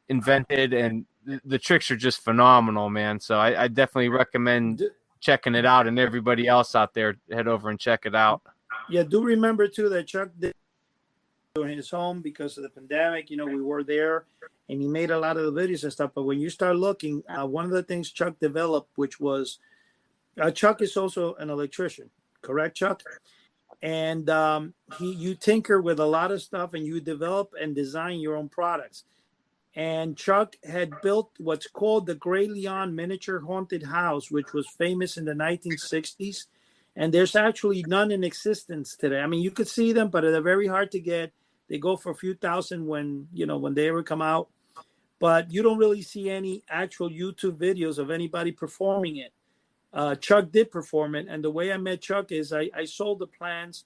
invented, and the tricks are just phenomenal, man. So I definitely recommend checking it out, and everybody else out there, head over and check it out. Yeah, do remember too that Chuck did in his home because of the pandemic. We were there, and he made a lot of the videos and stuff. But when you start looking, one of the things Chuck developed, which was Chuck is also an electrician, correct, Chuck? And you tinker with a lot of stuff, and you develop and design your own products. And Chuck had built what's called the Gray Leon miniature haunted house, which was famous in the 1960s. And there's actually none in existence today. I mean, you could see them, but they're very hard to get. They go for a few thousand when they ever come out. But you don't really see any actual YouTube videos of anybody performing it. Chuck did perform it. And the way I met Chuck is I sold the plans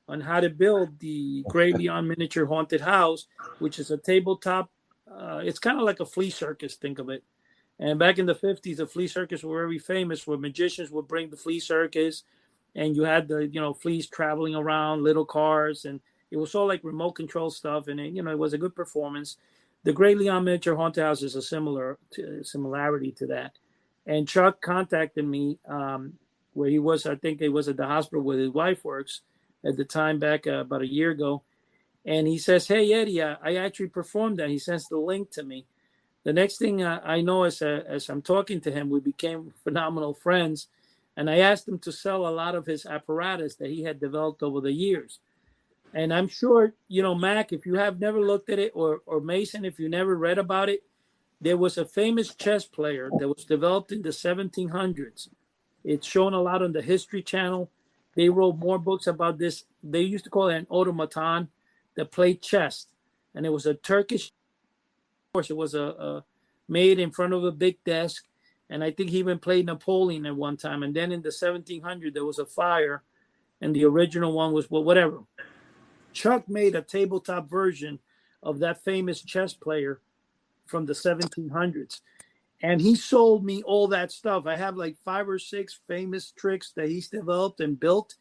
on how to build the Gray Leon miniature haunted house, which is a tabletop. It's kind of like a flea circus, think of it. And back in the 50s, the flea circus were very famous, where magicians would bring the flea circus, and you had the, fleas traveling around, little cars, and it was all like remote control stuff. And it was a good performance. The Gray Leon miniature haunted house is a similarity to that. And Chuck contacted me where he was, I think it was at the hospital where his wife works at the time, back about a year ago. And he says, "Hey, Eddie, I actually performed that." He sends the link to me. The next thing I know, as I'm talking to him, we became phenomenal friends. And I asked him to sell a lot of his apparatus that he had developed over the years. And I'm sure, Mac, if you have never looked at it, or Mason, if you never read about it, there was a famous chess player that was developed in the 1700s. It's shown a lot on the History Channel. They wrote more books about this. They used to call it an automaton that played chess. And it was a Turkish, of course, it was made in front of a big desk. And I think he even played Napoleon at one time. And then in the 1700s, there was a fire, and the original one was, whatever. Chuck made a tabletop version of that famous chess player from the 1700s. And he sold me all that stuff. I have like 5 or 6 famous tricks that he's developed and built.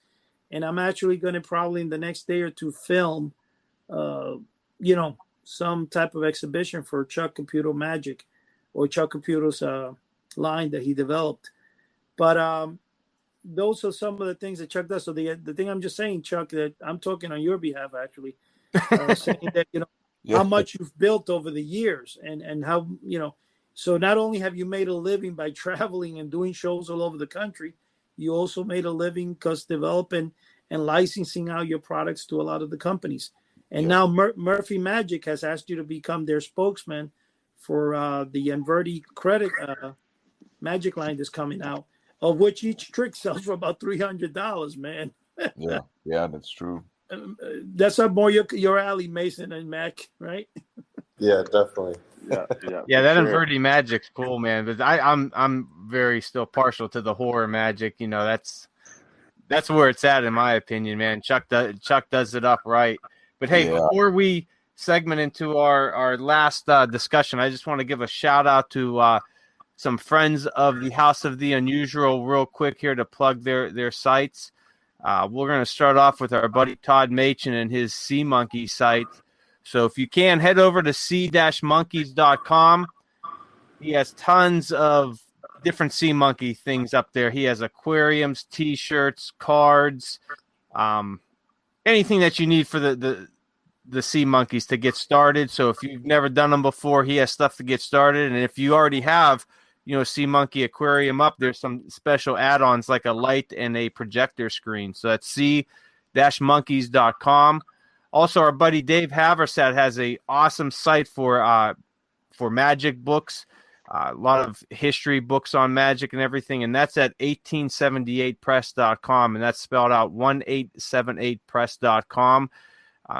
And I'm actually going to probably in the next day or two film, some type of exhibition for Chuck Caputo Magic, or Chuck Caputo's line that he developed. But those are some of the things that Chuck does. So the thing I'm just saying, Chuck, that I'm talking on your behalf, actually, saying that, how much you've built over the years, and how, so not only have you made a living by traveling and doing shows all over the country, you also made a living because developing and licensing out your products to a lot of the companies. And now Murphy Magic has asked you to become their spokesman for the Inverti credit magic line that's coming out, of which each trick sells for about $300, man. yeah, that's true. That's up more your alley, Mason and Mac, right? Yeah, definitely. Yeah, that Inverti magic's cool, man. But I'm very still partial to the horror magic. That's where it's at, in my opinion, man. Chuck does it up right. But hey, before we segment into our last discussion, I just want to give a shout out to some friends of the House of the Unusual real quick here to plug their sites. We're going to start off with our buddy Todd Machin and his Sea Monkey site. So if you can, head over to sea-monkeys.com. He has tons of different sea monkey things up there. He has aquariums, T-shirts, cards, anything that you need for the sea monkeys to get started. So if you've never done them before, he has stuff to get started. And if you already have, Sea Monkey Aquarium up, there's some special add-ons like a light and a projector screen. So that's sea-monkeys.com. Also, our buddy Dave Haversat has a awesome site for Magic books, a lot of history books on Magic and everything, and that's at 1878press.com, and that's spelled out 1878press.com.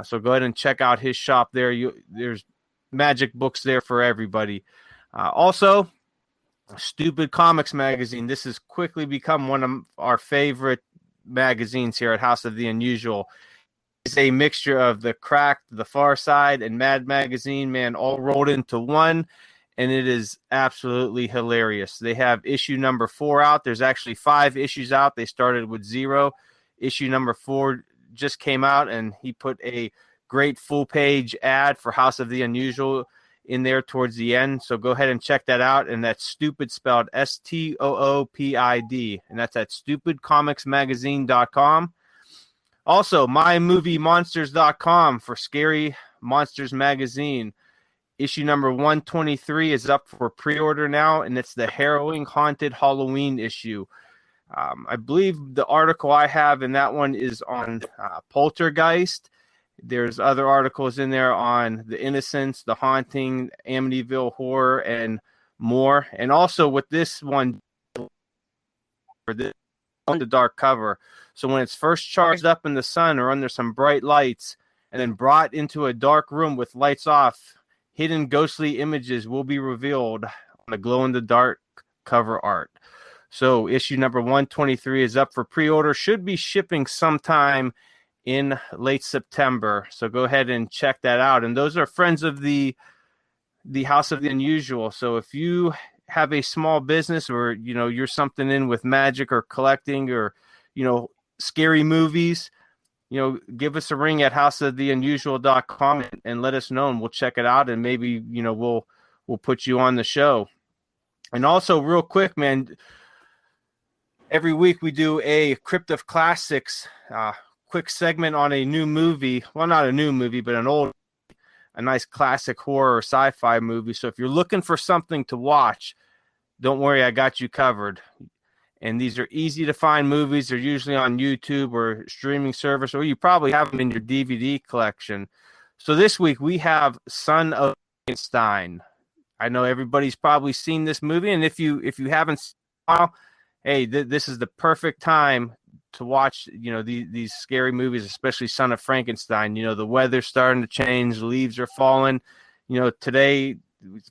So go ahead and check out his shop there. There's Magic books there for everybody. Also, Stupid Comics Magazine. This has quickly become one of our favorite magazines here at House of the Unusual. It's a mixture of the Cracked, the Far Side, and Mad Magazine, man, all rolled into one, and it is absolutely hilarious. They have issue number 4 out. There's actually 5 issues out. They started with 0. Issue number 4 just came out, and he put a great full-page ad for House of the Unusual in there towards the end. So go ahead and check that out, and that's Stupid spelled STOOPID, and that's at stupidcomicsmagazine.com. Also, mymoviemonsters.com for Scary Monsters Magazine. Issue number 123 is up for pre-order now, and it's the Harrowing Haunted Halloween issue. I believe the article I have in that one is on Poltergeist. There's other articles in there on The Innocents, The Haunting, Amityville Horror, and more. And also with this one, for this the dark cover. So when it's first charged up in the sun or under some bright lights and then brought into a dark room with lights off, hidden ghostly images will be revealed on the glow-in-the-dark cover art. So issue number 123 is up for pre-order. Should be shipping sometime in late September. So go ahead and check that out. And those are friends of the House of the Unusual. So if you have a small business, or you're something in with magic or collecting, or scary movies, give us a ring at houseoftheunusual.com and let us know, and we'll check it out, and maybe we'll put you on the show. And also, real quick, man, every week we do a Crypt of Classics quick segment on a new movie. Well, not a new movie, but a nice classic horror or sci-fi movie. So if you're looking for something to watch, don't worry, I got you covered. And these are easy to find movies. They're usually on YouTube or streaming service, or you probably have them in your DVD collection. So this week we have Son of Frankenstein. I know everybody's probably seen this movie, and if you haven't seen it, well, hey, this is the perfect time to watch these scary movies, especially Son of Frankenstein. The weather's starting to change, leaves are falling. Today,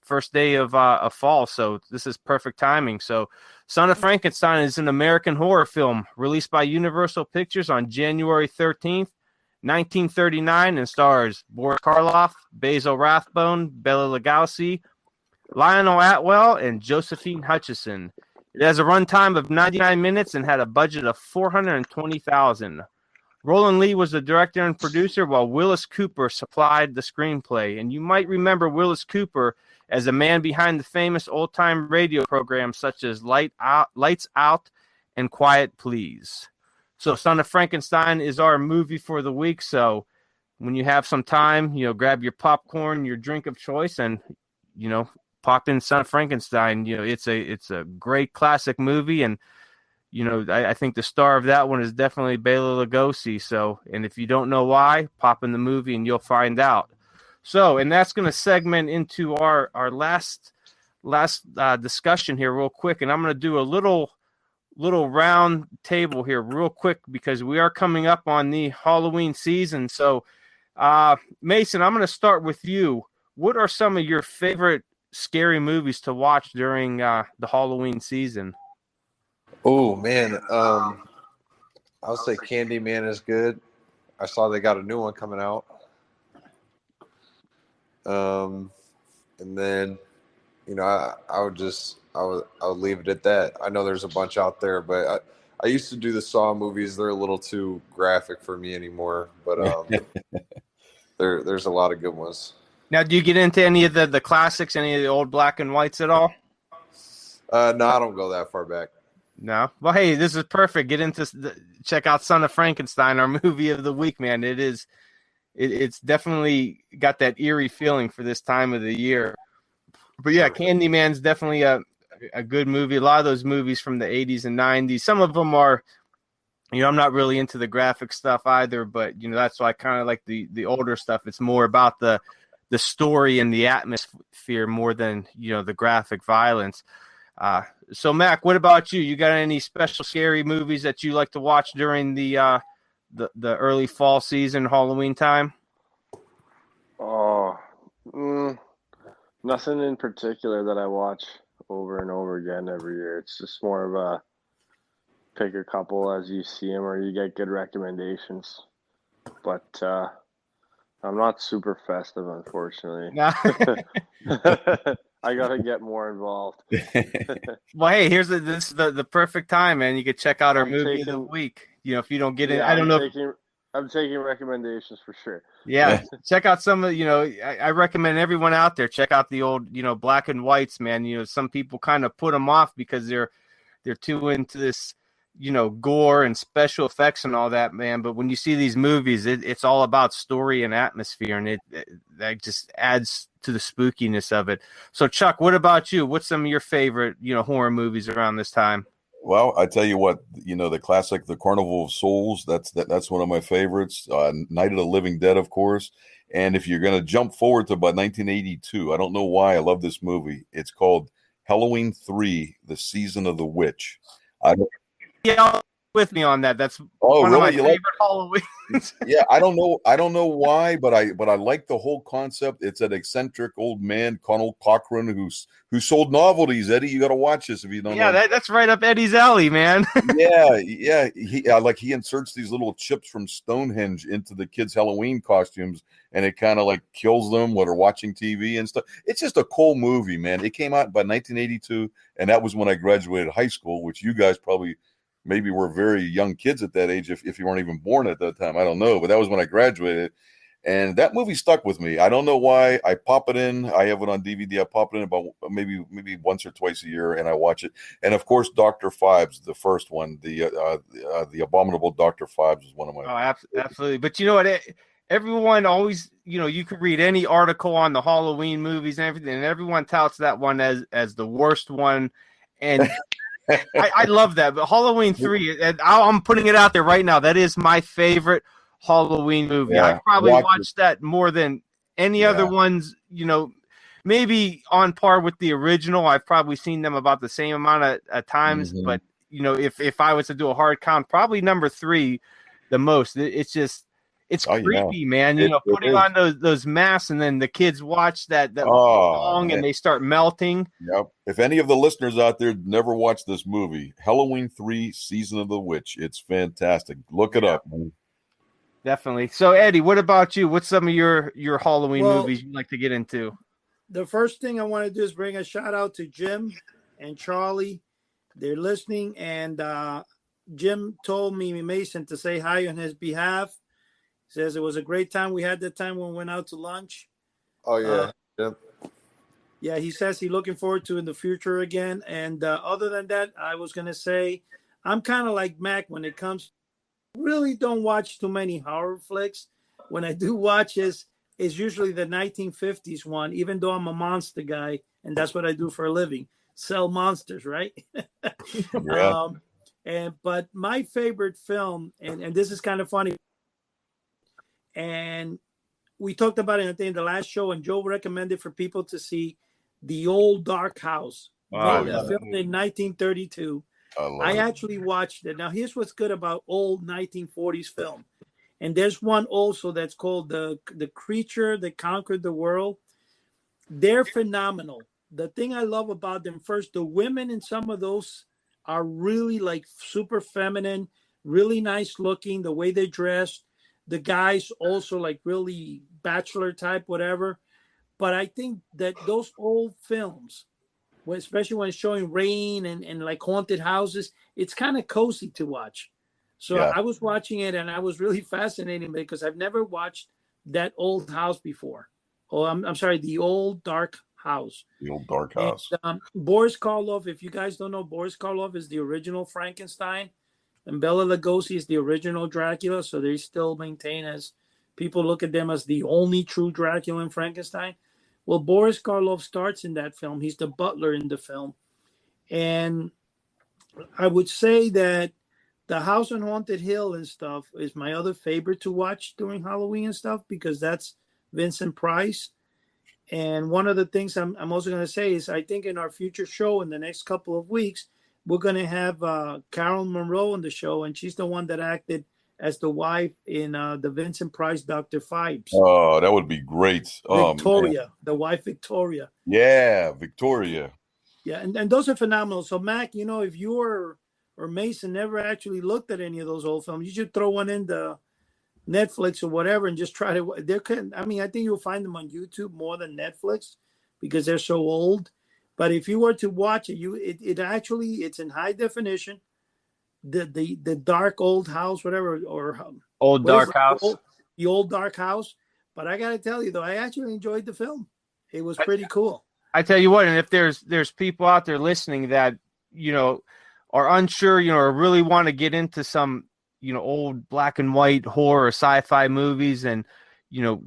first day of fall, so this is perfect timing. So Son of Frankenstein is an American horror film released by Universal Pictures on January 13th, 1939, and stars Boris Karloff, Basil Rathbone, Bela Lugosi, Lionel Atwell, and Josephine Hutchison. It has a runtime of 99 minutes and had a budget of $420,000. Roland Lee was the director and producer, while Willis Cooper supplied the screenplay. And you might remember Willis Cooper as a man behind the famous old-time radio programs such as Lights Out and Quiet Please. So Son of Frankenstein is our movie for the week. So when you have some time, grab your popcorn, your drink of choice, and, pop in Son of Frankenstein. It's a great classic movie, and I think the star of that one is definitely Bela Lugosi. So, and if you don't know why, pop in the movie and you'll find out. So, and that's going to segment into our last discussion here real quick, and I'm going to do a little round table here real quick because we are coming up on the Halloween season. So, Mason, I'm going to start with you. What are some of your favorite scary movies to watch during the Halloween season? Oh man, I would say Candyman is good. I saw they got a new one coming out. And then, I would leave it at that. I know there's a bunch out there, but I used to do the Saw movies. They're a little too graphic for me anymore, but there's a lot of good ones. Now, do you get into any of the classics, any of the old black and whites at all? No, I don't go that far back. No? Well, hey, this is perfect. Get into check out Son of Frankenstein, our movie of the week, man. It's definitely got that eerie feeling for this time of the year. But yeah, Candyman's definitely a a good movie. A lot of those movies from the 80s and 90s, some of them are, I'm not really into the graphic stuff either, but that's why I kind of like the older stuff. It's more about the story and the atmosphere more than the graphic violence. So Mac, what about you? You got any special scary movies that you like to watch during the early fall season, Halloween time? Oh, nothing in particular that I watch over and over again every year. It's just more of a pick a couple as you see them or you get good recommendations. But I'm not super festive, unfortunately. No. I gotta get more involved. Well, hey, this is the perfect time, man. You could check out our movie of the week. If you don't get it, I don't know. I'm taking recommendations for sure. Yeah, check out some of I recommend everyone out there check out the old black and whites, man. Some people kind of put them off because they're too into this gore and special effects and all that, man. But when you see these movies, it's all about story and atmosphere, and that just adds to the spookiness of it. So Chuck, what about you? What's some of your favorite horror movies around this time? Well, I tell you what, the classic, The Carnival of Souls, that's one of my favorites. Night of the Living Dead, of course. And if you're going to jump forward to about 1982, I don't know why I love this movie. It's called Halloween 3, The Season of the Witch. Yeah, with me on that. That's one of my favorite Halloween. Yeah, I don't know why, but I like the whole concept. It's an eccentric old man, Connell Cochran, who sold novelties. Eddie, you got to watch this if you don't know. Yeah, that's right up Eddie's alley, man. Yeah. He inserts these little chips from Stonehenge into the kids' Halloween costumes, and it kind of like kills them while they're watching TV and stuff. It's just a cool movie, man. It came out by 1982, and that was when I graduated high school, which you guys probably maybe were very young kids at that age if you weren't even born at that time. I don't know, but that was when I graduated. And that movie stuck with me. I don't know why. I pop it in. I have it on DVD. I pop it in about maybe once or twice a year, and I watch it. And of course, Dr. Phibes, the first one, the Abominable Dr. Phibes is one of my. Oh, absolutely. But you know what? Everyone always, you could read any article on the Halloween movies and everything, and everyone touts that one as the worst one. And I love that. But Halloween 3, and I'm putting it out there right now. That is my favorite Halloween movie. Yeah, I probably watched that more than any other ones, maybe on par with the original. I've probably seen them about the same amount of times, but if I was to do a hard count, probably number 3 the most. It's creepy, man. Putting on those masks, and then the kids watch that song, and they start melting. Yep. If any of the listeners out there never watched this movie, Halloween 3, Season of the Witch, it's fantastic. Look it up, man. Definitely. So, Eddie, what about you? What's some of your Halloween movies you like to get into? The first thing I want to do is bring a shout out to Jim and Charlie. They're listening, and Jim told me, Mason, to say hi on his behalf. Says it was a great time. We had that time when we went out to lunch. Oh, yeah. Yeah, he says he's looking forward to in the future again. And other than that, I was going to say, I'm kind of like Mac when it comes. Really don't watch too many horror flicks. When I do watch is usually the 1950s one, even though I'm a monster guy, and that's what I do for a living. Sell monsters, right? Yeah. But my favorite film, and this is kind of funny, and we talked about it, I think, in the last show, and Joe recommended for people to see The Old Dark House, filmed in 1932. I actually watched it. Now, here's what's good about old 1940s film. And there's one also that's called The Creature That Conquered the World. They're phenomenal. The thing I love about them, first, the women in some of those are really like super feminine, really nice looking, the way they dress. The guys also like really bachelor type, whatever. But I think that those old films, especially when it's showing rain and like haunted houses, it's kind of cozy to watch. So I was watching it, and I was really fascinated because I've never watched that old house before. Oh, I'm sorry, The Old Dark House. The Old Dark House. And, Boris Karloff, if you guys don't know, Boris Karloff is the original Frankenstein. And Bela Lugosi is the original Dracula, so they still maintain as people look at them as the only true Dracula in Frankenstein. Well, Boris Karloff starts in that film. He's the butler in the film. And I would say that the House on Haunted Hill and stuff is my other favorite to watch during Halloween and stuff, because that's Vincent Price. And one of the things I'm also going to say is, I think in our future show in the next couple of weeks, we're going to have Carol Monroe on the show, and she's the one that acted as the wife in the Vincent Price Dr. Phibes. Oh, that would be great. Victoria, the wife Victoria. Yeah, Victoria. Yeah, and those are phenomenal. So, Mac, if you or Mason never actually looked at any of those old films, you should throw one into Netflix or whatever and just try to. I think you'll find them on YouTube more than Netflix because they're so old. But if you were to watch it, it's in high definition. The dark old house, whatever, or Old Dark House. The old dark house. But I got to tell you though, I actually enjoyed the film. It was pretty cool. I tell you what, and if there's people out there listening that are unsure, or really want to get into some old black and white horror sci-fi movies, and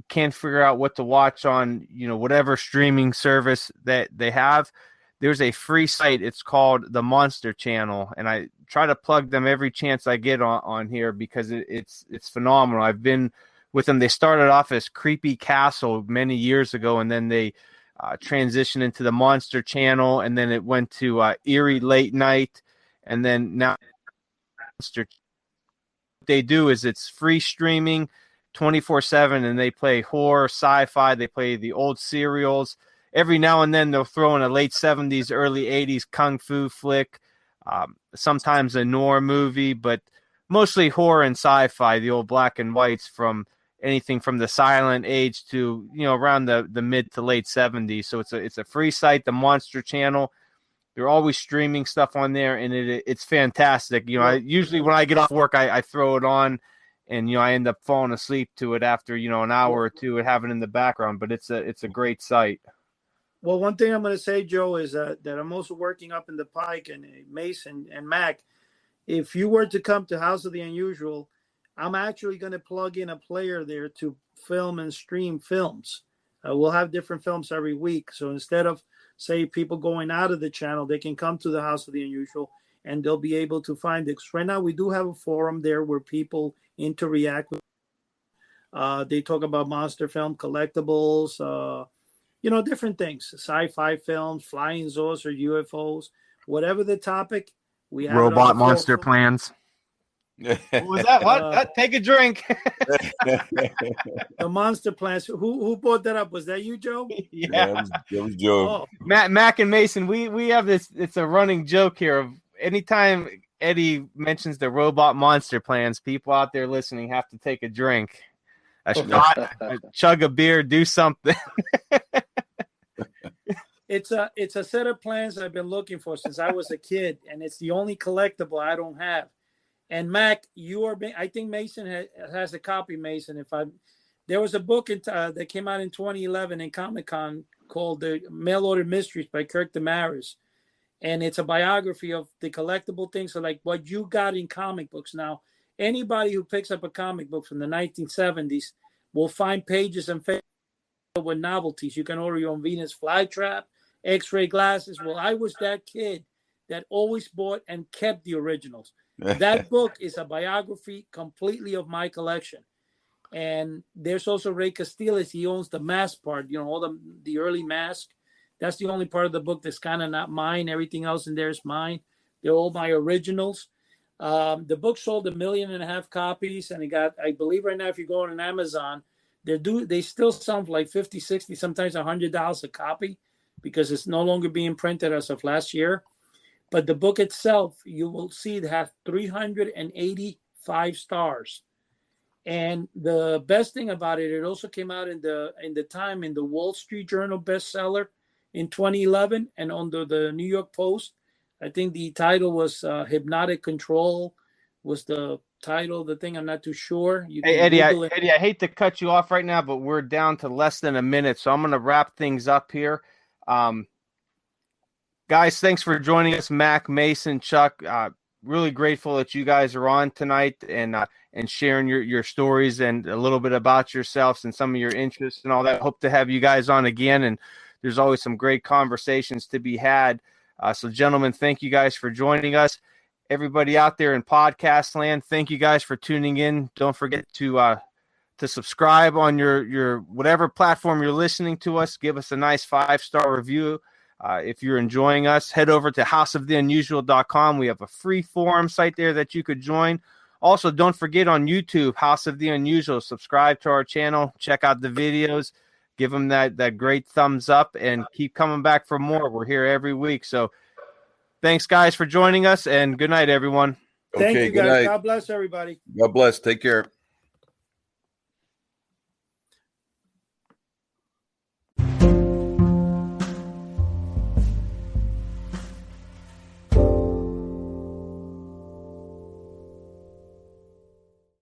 can't figure out what to watch on whatever streaming service that they have, there's a free site. It's called the Monster Channel, and I try to plug them every chance I get on here because it's phenomenal. I've been with them. They started off as Creepy Castle many years ago, and then they transitioned into the Monster Channel, and then it went to Eerie Late Night, and then now Monster. What they do is it's free streaming 24/7, and they play horror, sci-fi. They play the old serials. Every now and then they'll throw in a late 70s, early 80s kung fu flick, sometimes a noir movie, but mostly horror and sci-fi, the old black and whites from anything from the silent age to, around the mid to late 70s. So it's a free site, the Monster Channel. They're always streaming stuff on there, and it's fantastic. I usually when I get off work, I throw it on, and I end up falling asleep to it after an hour or two of having it in the background. But it's a great site. Well, one thing I'm going to say, Joe, is that I'm also working up in the Pike, and Mason and Mac. If you were to come to House of the Unusual, I'm actually going to plug in a player there to film and stream films. We'll have different films every week. So instead of, say, people going out of the channel, they can come to the House of the Unusual and they'll be able to find it. Right now, we do have a forum there where people interact with. They talk about monster film collectibles, different things, sci-fi films, flying saucers, UFOs, whatever the topic. We have robot monster plans. What was that? What? Take a drink. The monster plans. Who brought that up? Was that you, Joe? Yeah, it was Joe. Oh. Mac and Mason. We have this. It's a running joke here of anytime Eddie mentions the robot monster plans, people out there listening have to take a drink, a shot, chug a beer, do something. It's a set of plans I've been looking for since I was a kid, and it's the only collectible I don't have. And Mac, I think Mason has a copy. Mason, there was a book that came out in 2011 in Comic-Con called "The Mail Order Mysteries" by Kirk Damaris, and it's a biography of the collectible things, so like what you got in comic books. Now, anybody who picks up a comic book from the 1970s will find pages and with novelties. You can order your own Venus flytrap, X-ray glasses. Well, I was that kid that always bought and kept the originals. That book is a biography completely of my collection. And there's also Ray Castillo. He owns the mask part, all the early mask. That's the only part of the book that's kind of not mine. Everything else in there is mine. They're all my originals. The book sold 1.5 million copies, and it got, I believe right now, if you go on Amazon, they still sell for like $50, $60, sometimes $100 a copy because it's no longer being printed as of last year. But the book itself, you will see it has 385 stars. And the best thing about it also came out in the Wall Street Journal bestseller in 2011 and on the New York Post. I think the title was Hypnotic Control was the title of the thing. I'm not too sure. Hey, Eddie, I hate to cut you off right now, but we're down to less than a minute, so I'm going to wrap things up here. Guys, thanks for joining us, Mac, Mason, Chuck. Really grateful that you guys are on tonight and sharing your stories and a little bit about yourselves and some of your interests and all that. Hope to have you guys on again, and there's always some great conversations to be had. So, gentlemen, thank you guys for joining us. Everybody out there in podcast land, thank you guys for tuning in. Don't forget to subscribe on your whatever platform you're listening to us. Give us a nice 5-star review. If you're enjoying us, head over to houseoftheunusual.com. We have a free forum site there that you could join. Also, don't forget on YouTube, House of the Unusual. Subscribe to our channel. Check out the videos. Give them that great thumbs up and keep coming back for more. We're here every week. So thanks, guys, for joining us, and good night, everyone. Thank Okay, you, good guys. night. God bless everybody. God bless. Take care.